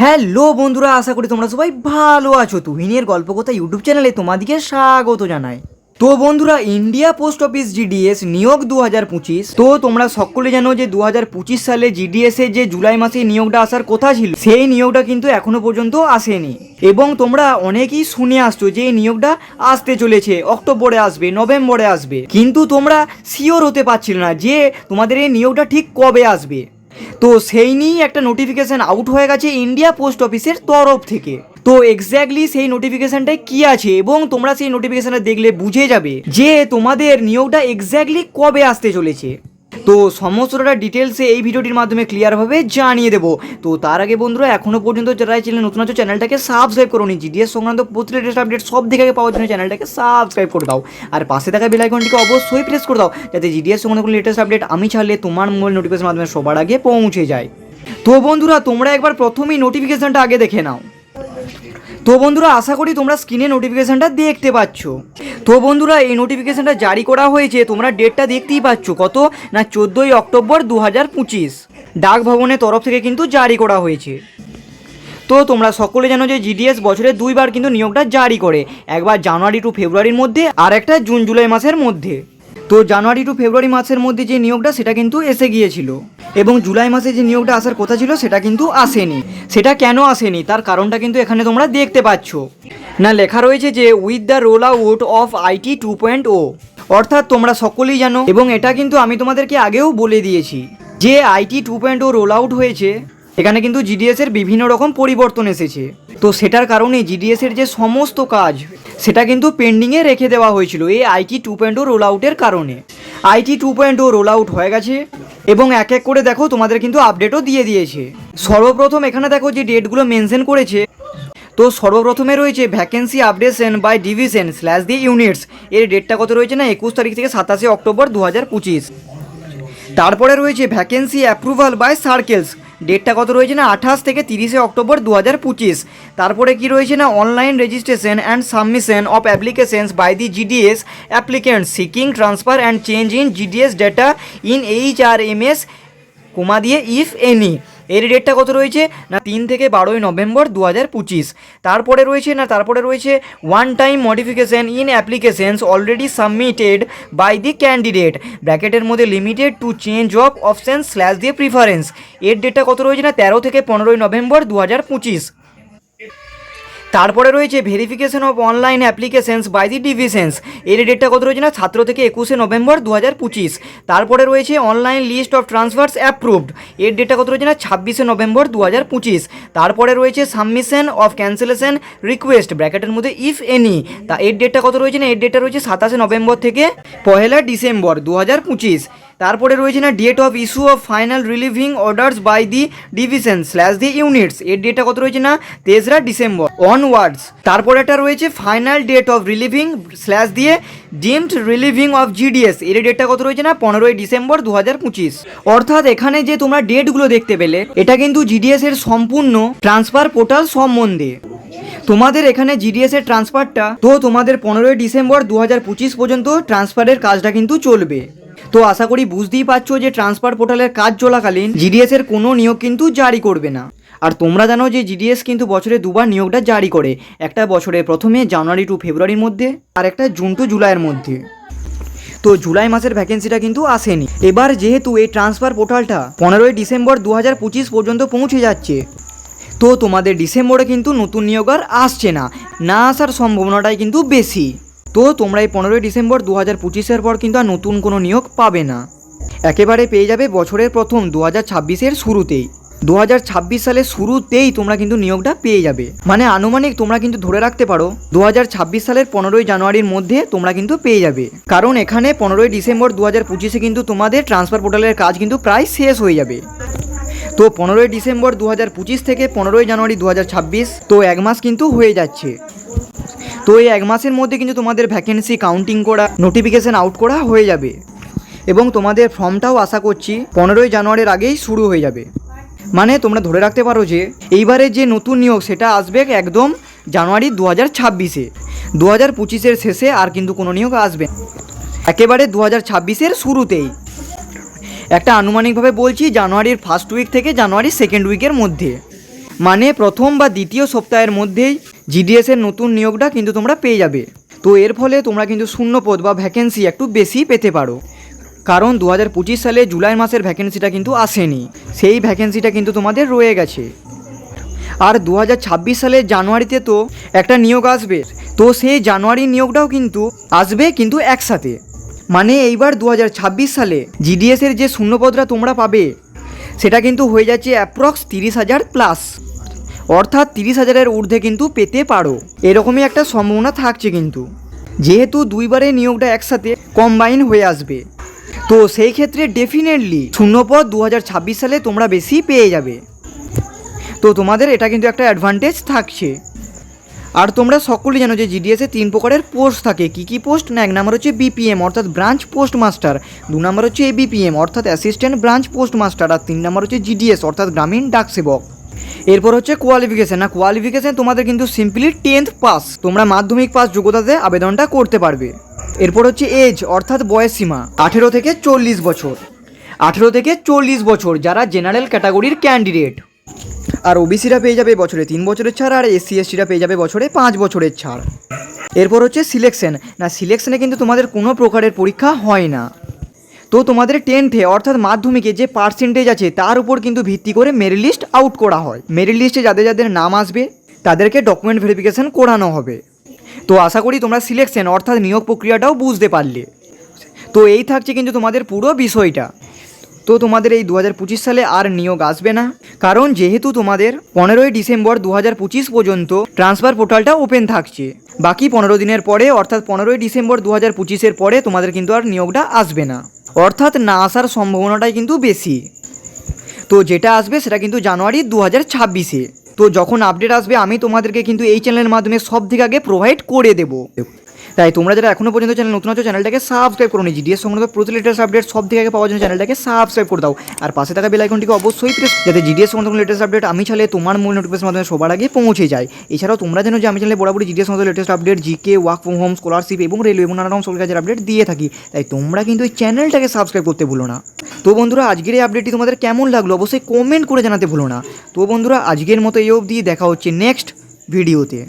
Hello বন্ধুরা, আশা করি তোমরা সবাই ভালো আছো। তুহিনের গল্প কথা ইউটিউব চ্যানেলে তোমাদেরকে স্বাগত জানাই। তো বন্ধুরা, ইন্ডিয়া পোস্ট অফিস জিডিএস নিয়োগ 2025। তো তোমরা সকলে জানো যে 2025 সালে জিডিএস এর যে জুলাই মাসে নিয়োগটা আসার কথা ছিল, সেই নিয়োগটা কিন্তু এখনো পর্যন্ত আসেনি। এবং তোমরা অনেকেই শুনে আসছো যে এই নিয়োগটা আসতে চলেছে, অক্টোবরে আসবে, নভেম্বরে আসবে, কিন্তু তোমরা শিওর হতে পারছিলে না যে তোমাদের এই নিয়োগটা ঠিক কবে আসবে। তো সেই নিয়েই একটা নোটিফিকেশান আউট হয়ে গেছে ইন্ডিয়া পোস্ট অফিসের তরফ থেকে। তো এক্স্যাক্টলি সেই নোটিফিকেশানটায় কি আছে এবং তোমরা সেই নোটিফিকেশানটা দেখলে বুঝে যাবে যে তোমাদের নিয়োগটা এক্স্যাক্টলি কবে আসতে চলেছে। তো সমস্তটা ডিটেলসে এই ভিডিওটির মাধ্যমে ক্লিয়ারভাবে জানিয়ে দেবো। তো তার আগে বন্ধুরা, এখনও পর্যন্ত যারা চ্যানেল নতুন আছো চ্যানেলটাকে সাবস্ক্রাইব করো নি। জিডিএস সংক্রান্ত প্রতিটা লেটেস্ট আপডেট সব দিকে আগে পাওয়ার জন্য চ্যানেলটাকে সাবস্ক্রাইব করে দাও, আর পাশে থাকা বেল আইকনটিকে অবশ্যই প্রেস করে দাও, যাতে জিডিএস সংক্রান্ত কোনো লেটেস্ট আপডেট আমি ছাড়লে তোমার মোবাইল নোটিফিকেশনের মাধ্যমে সবার আগে পৌঁছে যায়। তো বন্ধুরা, তোমরা একবার প্রথমেই নোটিফিকেশানটা আগে দেখে নাও। তো বন্ধুরা, আশা করি তোমরা স্ক্রিনে নোটিফিকেশানটা দেখতে পাচ্ছ। তো বন্ধুরা, এই নোটিফিকেশানটা জারি করা হয়েছে, তোমরা ডেটটা দেখতেই পাচ্ছ, কত না 14ই অক্টোবর 2025 ডাক ভবনের তরফ থেকে কিন্তু জারি করা হয়েছে। তো তোমরা সকলে জানো যে জিডিএস বছরে দুইবার কিন্তু নিয়োগটা জারি করে, একবার জানুয়ারি টু ফেব্রুয়ারির মধ্যে আর একটা জুন জুলাই মাসের মধ্যে। তো জানুয়ারি টু ফেব্রুয়ারি মাসের মধ্যে যে নিয়োগটা সেটা কিন্তু এসে গিয়েছিল, এবং জুলাই মাসে যে নিয়োগটা আসার কথা ছিল সেটা কিন্তু আসেনি। সেটা কেন আসেনি তার কারণটা কিন্তু এখানে তোমরা দেখতে পাচ্ছ না, লেখা রয়েছে যে with the roll out of IT 2.0। অর্থাৎ তোমরা সকলেই জানো, এবং এটা কিন্তু আমি তোমাদেরকে আগেও বলে দিয়েছি যে আইটি 2.0 রোল আউট হয়েছে, এখানে কিন্তু জিডিএস এর বিভিন্ন রকম পরিবর্তন এসেছে। তো সেটার কারণে জিডিএস এর যে সমস্ত কাজ সেটা কিন্তু পেন্ডিংয়ে রেখে দেওয়া হয়েছিল এই আইটি 2.0 রোল আউটের কারণে। আইটি 2.0 রোল আউট হয়ে গেছে, এবং এক এক করে দেখো তোমাদের কিন্তু আপডেটও দিয়ে দিয়েছে। সর্বপ্রথম এখানে দেখো যে ডেটগুলো মেনশন করেছে। তো সর্বপ্রথমে রয়েছে vacancy updation by division slash the units, এর ডেটটা কত রয়েছে না 21 তারিখ থেকে 27 অক্টোবর 2025। তারপরে রয়েছে ভ্যাকেন্সি অ্যাপ্রুভাল বাই সার্কেলস, ডেটটা কত রয়েছে না 28 থেকে 30 অক্টোবর 2025। তারপরে কি রয়েছে না online registration and submission of applications by the GDS applicants seeking transfer and change in GDS data in HRMS comma দিয়ে ইফ এনি, এর ডেটটা কত রয়েছে না 3 থেকে 12 নভেম্বর 2025। তারপরে রয়েছে one time modification in applications already submitted by the candidate ব্র্যাকেটের মধ্যে limited to change of option slash দিয়ে প্রিফারেন্স, এর ডেটটা কত রয়েছে না 13 থেকে 15 নভেম্বর 2025। তারপরে রয়েছে verification of online applications by the divisions, এর ডেটটা কত রয়েছে না 17 থেকে 21 নভেম্বর 2025। তারপরে রয়েছে online list of transfers approved, এর ডেটটা কত রয়েছে না 26 নভেম্বর 2025। তারপরে রয়েছে সাবমিশন অফ ক্যান্সেলেশন রিকোয়েস্ট ব্র্যাকেটের মধ্যে ইফ এনি, তা এর ডেটটা কত রয়েছে না এর ডেটটা রয়েছে 27 নভেম্বর থেকে 1 ডিসেম্বর 2025। তারপরে রয়েছে না date of issue of final relieving orders by the division slash the units, এর ডেটটা কত রয়েছে না 23 ডিসেম্বর অনওয়ার্ডস। তারপরে একটা রয়েছে final date of relieving slash দিয়ে ডিমড রিলিভিং অফ জিডিএস, এর ডেটটা কত রয়েছে না 15 ডিসেম্বর 2025। অর্থাৎ এখানে যে তোমরা ডেটগুলো দেখতে পেলে, এটা কিন্তু জিডিএস এর সম্পূর্ণ ট্রান্সফার পোর্টাল সম্বন্ধে। তোমাদের এখানে জিডিএস এর ট্রান্সফারটা তো তোমাদের 15 ডিসেম্বর 2025 পর্যন্ত ট্রান্সফারের কাজটা কিন্তু চলবে। তো আশা করি বুঝতেই পারছো যে ট্রান্সফার পোর্টালের কাজ চলাকালীন জিডিএস এর কোনো নিয়োগ কিন্তু জারি করবে না। আর তোমরা জানো যে জিডিএস কিন্তু বছরে দুবার নিয়োগটা জারি করে, একটা বছরে প্রথমে জানুয়ারি টু ফেব্রুয়ারির মধ্যে আর একটা জুন টু জুলাইয়ের মধ্যে। তো জুলাই মাসের ভ্যাকেন্সিটা কিন্তু আসেনি। এবার যেহেতু এই ট্রান্সফার পোর্টালটা 15 ডিসেম্বর 2025 পর্যন্ত পৌঁছে যাচ্ছে, তো তোমাদের ডিসেম্বরে কিন্তু নতুন নিয়োগ আর আসছে না, না আসার সম্ভাবনাটাই কিন্তু বেশি। তো তোমরা এই 15 ডিসেম্বর 2025-এর পর কিন্তু আর নতুন কোনো নিয়োগ পাবে না, একেবারে পেয়ে যাবে বছরের প্রথম 2026-এর শুরুতেই। 2026 সালের শুরুতেই তোমরা কিন্তু নিয়োগটা পেয়ে যাবে, মানে আনুমানিক তোমরা কিন্তু ধরে রাখতে পারো 2026 সালের 15 জানুয়ারির মধ্যে তোমরা কিন্তু পেয়ে যাবে। কারণ এখানে 15 ডিসেম্বর 2025-এ কিন্তু তোমাদের ট্রান্সফার পোর্টালের কাজ কিন্তু প্রায় শেষ হয়ে যাবে। তো 15 ডিসেম্বর 2025 থেকে 15 জানুয়ারি 2026, তো এক মাস কিন্তু হয়ে যাচ্ছে। তো এই এক মাসের মধ্যে কিন্তু তোমাদের ভ্যাকেন্সি কাউন্টিং করা, নোটিফিকেশান আউট করা হয়ে যাবে, এবং তোমাদের ফর্মটাও আশা করছি 15 জানুয়ারির আগেই শুরু হয়ে যাবে। মানে তোমরা ধরে রাখতে পারো যে এইবারে যে নতুন নিয়োগ সেটা আসবে একদম জানুয়ারি 2026-এ, 2025-এর শেষে আর কিন্তু কোনো নিয়োগ আসবে একেবারে 2026-এর শুরুতেই। একটা আনুমানিকভাবে বলছি জানুয়ারির ফার্স্ট উইক থেকে জানুয়ারির সেকেন্ড উইকের মধ্যে। মানে প্রথম বা দ্বিতীয় সপ্তাহের মধ্যেই জিডিএস এর নতুন নিয়োগটা কিন্তু তোমরা পেয়ে যাবে। তো এর ফলে তোমরা কিন্তু শূন্যপদ বা ভ্যাকেন্সি একটু বেশি পেতে পারো, কারণ 2025 সালে জুলাই মাসের ভ্যাকেন্সিটা কিন্তু আসেনি, সেই ভ্যাকেন্সিটা কিন্তু তোমাদের রয়ে গেছে। আর 2026 সালের জানুয়ারিতে তো একটা নিয়োগ আসবে, তো সেই জানুয়ারি নিয়োগটাও কিন্তু আসবে, কিন্তু একসাথে। মানে এইবার 2026 সালে জিডিএসের যে শূন্যপদটা তোমরা পাবে সেটা কিন্তু হয়ে যাচ্ছে অ্যাপ্রক্স 30,000 প্লাস, অর্থাৎ 30,000-এর ঊর্ধ্বে কিন্তু পেতে পারো, এরকমই একটা সম্ভাবনা থাকছে। কিন্তু যেহেতু দুইবারে নিয়োগটা একসাথে কম্বাইন হয়ে আসবে, তো সেই ক্ষেত্রে ডেফিনেটলি শূন্যপদ 2026 সালে তোমরা বেশি পেয়ে যাবে। তো তোমাদের এটা কিন্তু একটা অ্যাডভান্টেজ থাকছে। আর তোমরা সকলেই জানো যে জিডিএসে 3 প্রকারের পোস্ট থাকে। কী কী পোস্ট? না, 1 নাম্বার হচ্ছে বিপিএম অর্থাৎ ব্রাঞ্চ পোস্ট মাস্টার, 2 নাম্বার হচ্ছে এবিপিএম অর্থাৎ অ্যাসিস্ট্যান্ট ব্রাঞ্চ পোস্ট মাস্টার, আর 3 নাম্বার হচ্ছে জিডিএস অর্থাৎ গ্রামীণ ডাক সেবক। এরপর হচ্ছে কোয়ালিফিকেশান। না, কোয়ালিফিকেশান তোমাদের কিন্তু সিম্পলি 10th পাস, তোমরা মাধ্যমিক পাস যোগ্যতাতে আবেদনটা করতে পারবে। এরপর হচ্ছে এজ অর্থাৎ বয়সসীমা 18 থেকে 40 বছর, 18 থেকে 40 বছর যারা জেনারেল ক্যাটাগরির ক্যান্ডিডেট। আর ওবিসিরা পেয়ে যাবে বছরে 3 বছরের ছাড়, আর এসসি এসটিরা পেয়ে যাবে বছরে 5 বছরের ছাড়। এরপর হচ্ছে সিলেকশন। না, সিলেকশনে কিন্তু তোমাদের কোনো প্রকারের পরীক্ষা হয় না, তো তোমাদের 10th অর্থাৎ মাধ্যমিকে যে পার্সেন্টেজ আছে তার উপর কিন্তু ভিত্তি করে মেরিট লিস্ট আউট করা হয়। মেরিট লিস্টে যাদের যাদের নাম আসবে তাদেরকে ডকুমেন্ট ভেরিফিকেশান করানো হবে। তো আশা করি তোমরা সিলেকশন অর্থাৎ নিয়োগ প্রক্রিয়াটাও বুঝতে পারলে। তো এই থাকছে কিন্তু তোমাদের পুরো বিষয়টা। তো তোমাদের এই 2025 সালে আর নিয়োগ আসবে না, কারণ যেহেতু তোমাদের 15ই ডিসেম্বর 2025 পর্যন্ত ট্রান্সফার পোর্টালটা ওপেন থাকছে। বাকি 15 দিনের পরে অর্থাৎ 15ই ডিসেম্বর 2025-এর পরে তোমাদের কিন্তু আর নিয়োগটা আসবে না, অর্থাৎ না আসার সম্ভাবনাটাই কিন্তু বেশি। তো যেটা আসবে সেটা কিন্তু জানুয়ারি 2026-এ। তো যখন আপডেট আসবে আমি তোমাদেরকে কিন্তু এই চ্যানেলের মাধ্যমে সব থেকে আগে প্রোভাইড করে দেবো। তাই তোমরা যারা এখনও পর্যন্ত চ্যানেল নতুন আছো চ্যানেলটাকে সাবস্ক্রাইব করো নি, জিডিএস সংক্রান্ত প্রতি লেটেস্ট আপডেট সব থেকে আগে পাওয়ার জন্য চ্যানেলটাকে সাবস্ক্রাইব করে দাও। আর পাশে থাকা বেল আইকনটিকে অবশ্যই প্রেস, যাতে জিডিএস সংক্রান্ত লেটেস্ট আপডেট আমি চাইলে তোমার মূল নোটিফিকেশনের মাধ্যমে সবার আগে পৌঁছে যায়। এছাড়াও তোমরা জানো যে আমি চ্যানেলে বরাবরই জিডিএস সংক্রান্ত latest update, GK, work from home, scholarship এবং রেলওয়ে এবং নানা রকম সকল কাজের আপডেট দিয়ে থাকি। তাই তোমরা কিন্তু এই চ্যানেলটাকে সাবস্ক্রাইব করতে ভুলো না। তো বন্ধুরা, আজকের এই আপডেটটি তোমাদের কেমন লাগলো অবশ্যই কমেন্ট করে জানাতে ভুলো না। তো বন্ধুরা, আজকের মতো এই অবধি, দেখা হচ্ছে নেক্সট ভিডিওতে।